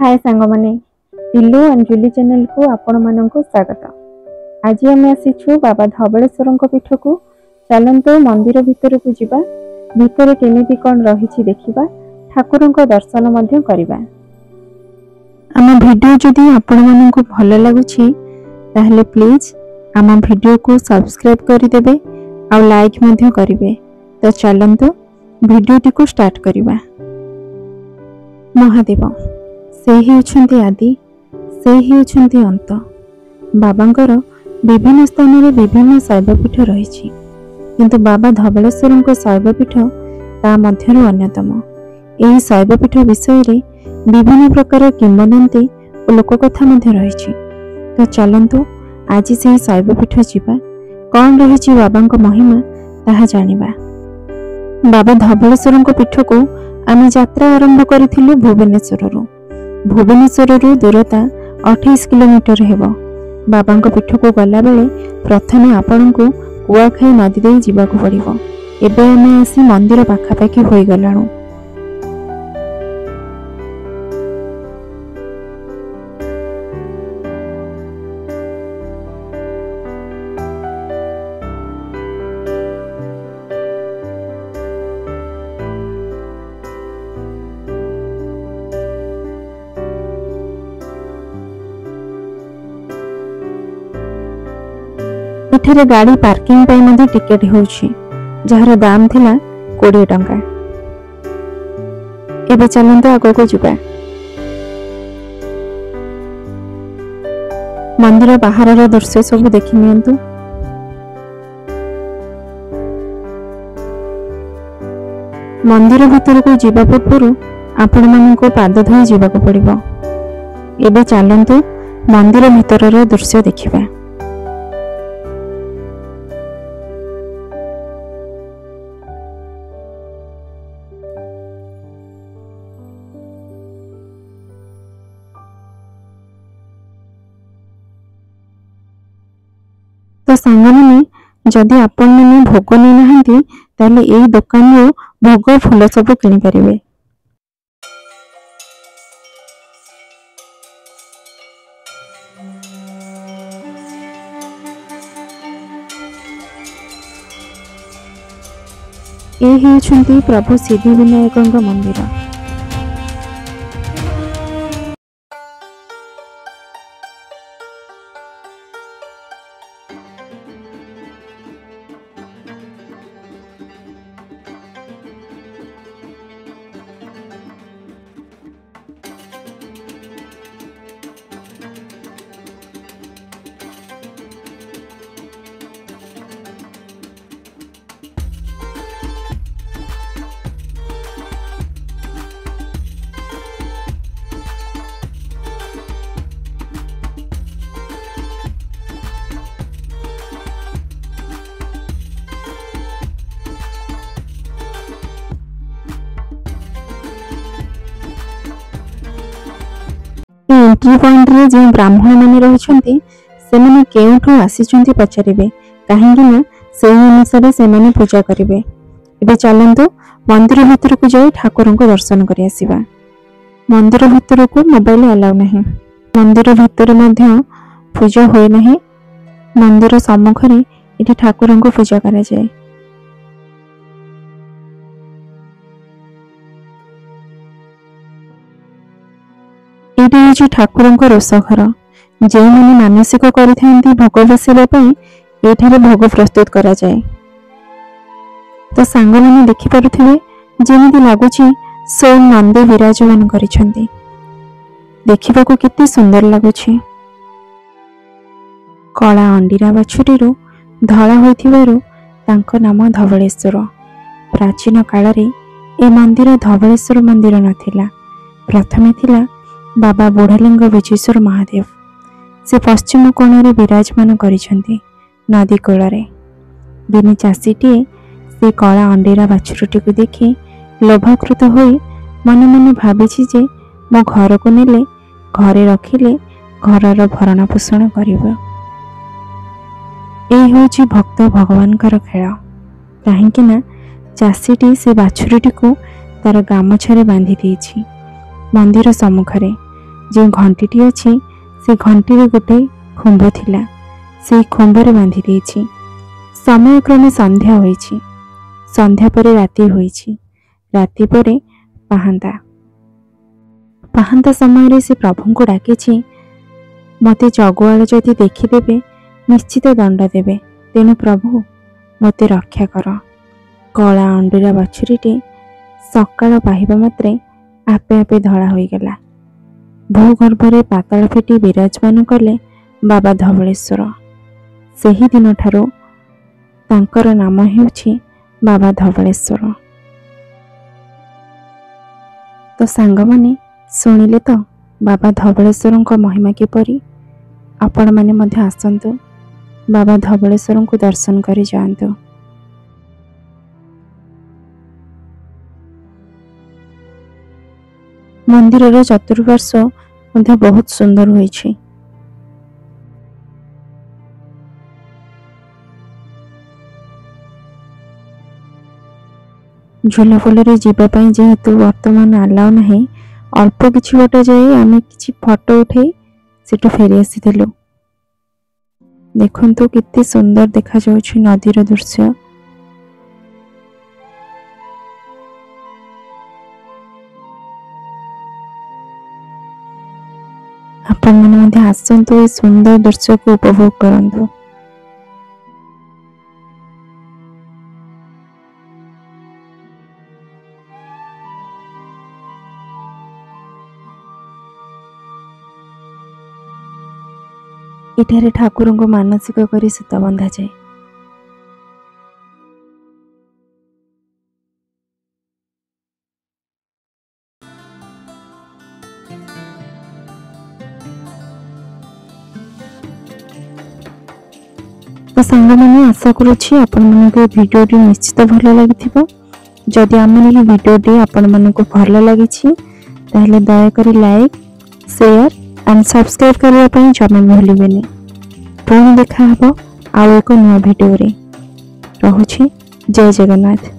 हाय सांग माने Tillu and Jully channel को आपण मानक स्वागत। आज आम आसीछु बाबा धवलेश्वर पीठ को। चलंतु मंदिर भितर को जिबा, भितर केमिति कोन रहिछि देखिबा, ठाकुर को दर्शन मध्य करिबा। आम वीडियो जदि आपण मानक भल लागुछि ताहले प्लीज आम वीडियो को सब्सक्राइब करि देबे आ लाइक मध्य करिवे। तो चलंतु वीडियोटी को स्टार्ट करिबा। महादेव से ही उछंती आदि, से ही उछंती अंत। बाबांकर विभिन्न स्थान में विभिन्न शैवपीठ रही, किंतु बाबा धवलेश्वर शैवपीठ ता मध्यरु अन्यतम। यही शैवपीठ विषय रे विभिन्न प्रकार किंवदंती और लोककथा मध्य रही। तो चलंतु आज से शैवपीठ जीवा, कौन रही बाबांक महिमा ताहा जानिबा। बाबा धवलेश्वर पीठ को आम यात्रा आरंभ करिथिलु भुवनेश्वर। भुवनेश्वर दूरता 28 किलोमीटर हेबो। बाबांक पीठ को गला बेले प्रथमे आपण को कुआखाई नदी दे जीवाकू पड़िबो। एबे आमे आसी मंदिर पाखापाखि होई गलाणु। एठारे गाड़ी पार्किंग पाई मध्ये टिकेट होउछि, जहार दाम थिला 20 टंका। एबे चलंतु आगो को जिबा। मंदिर बाहरर दृश्य सब देखि नियंतु। मंदिर भीतर को जिबा पूर्व आपण माननको पाद धोई जिबाको पड़िबो। एबे चलंतु मंदिर भीतरर दृश्य देखिबा। तो सांगने जदि आपण मैंने भोग नहीं नहांती ताले एई दुकान रो भोग फूल सब किनि परिबे। ए हेउछंती प्रभु सिद्धिविनायकଙ୍କ मंदिर। एंट्री पॉइंट रे जे ब्राह्मण माने रहिछंती सेमाने केउठु आसीछंती पचारिबे, काहेकि ना सेही अनुसार सेमाने पूजा करिवे। एबे चलंतु मंदिर भीतर को जाई ठाकुर को दर्शन करि आसीबा। मंदिर भीतर को मोबाइल अलाउ नहीं। मंदिर भीतर मध्य पूजा होय नहीं। मंदिर सम्मुख रे इठी ठाकुर को पूजा करा जाय। ठाकुर रोष घर, जो मैंने मानसिक करिथांती भोग बसैबा पई एठारे भोग प्रस्तुत करा जाए। तो सांग माने देखि पारुथिबे जेमिति लागुछि स्वयं नंदी विराजमान करिछंती। देखिबाकू केते सुंदर लागुछि। कला अंडीरा बाछुरीरू धला होइथिबारु तांको नाम धवलेश्वर। प्राचीन काल रे ए मंदिर धवलेश्वर मंदिर नथिला। प्रथमे थिला बाबा बुढ़ालिंग विजेश्वर महादेव। से पश्चिम कोण विराजमान करिछंती नदी कूल। दिने चाषीटीए से कला अंडीरा बाछुरीटी को देखि लोभाकृत होई मन मन भाविछि जे मो घर को नेले घरे रखिले घरर भरण पोषण करिबो। ए होछि भक्त भगवानकर खेल। काहेकि ना चाषीटी से बाछुरीटी को तार गामछारे बांधि देछि। मंदिर सम्मुखरे जो घंटी अच्छी से घंटी गोटे खुंब थिला से खुंबर बांधि देछि। समय क्रमे संध्या होइछि, संध्या परे राति होइछि, राति परे पहांदा। पहांदा समय से प्रभु को डाकिछि, मते जगुआल जदि देखिदेबे निश्चित दंड देबे, तेणु प्रभु मते रक्षा कर। कला अंडुरा बाछुरीटे सकाळ पाहिबा मात्रे आपे आपे धड़ा होइगला। भूगर्भरे पाताल फेटी विराजमान कले बाबा धवळेश्वर। सेही दिन ठारू तांकर नाम हेउछि बाबा धवळेश्वर। तो सांग माने सुनिले तो बाबा धवळेश्वर महिमा किपरि। आपण माने मध्य आसंतु, बाबा धवळेश्वर को दर्शन करि जांतु। मंदिर चतुर्पार्श्व मध्य बहुत सुंदर होइछि। झुलापोल जीवाई जेहेतु वर्तमान आलाउ ना, अल्प किछि बाट जाए आम कि फोटो उठे सेठू फेरी आसीलु। देखंतु केते सुंदर देखा जाउछि नदीर दृश्य। आपण माने मध्य आसंतु ए सुंदर दृश्य को उपभोग करंतु। इठारे ठाकुर को मानसिक करी सूत बंधा जाए। तो सांग मैंने आशा करुच्छी आपण मानक भिडियोटी निश्चित भल लगी। जदि आम भिडियोटी आपण मानक भल लगी ताहले दयाकोरी लाइक, शेयर एंड सब्सक्राइब करने जमा भूलें। पुणी देखा आउ एक नुआ भिडियो रे। रहुछि। जय जगन्नाथ।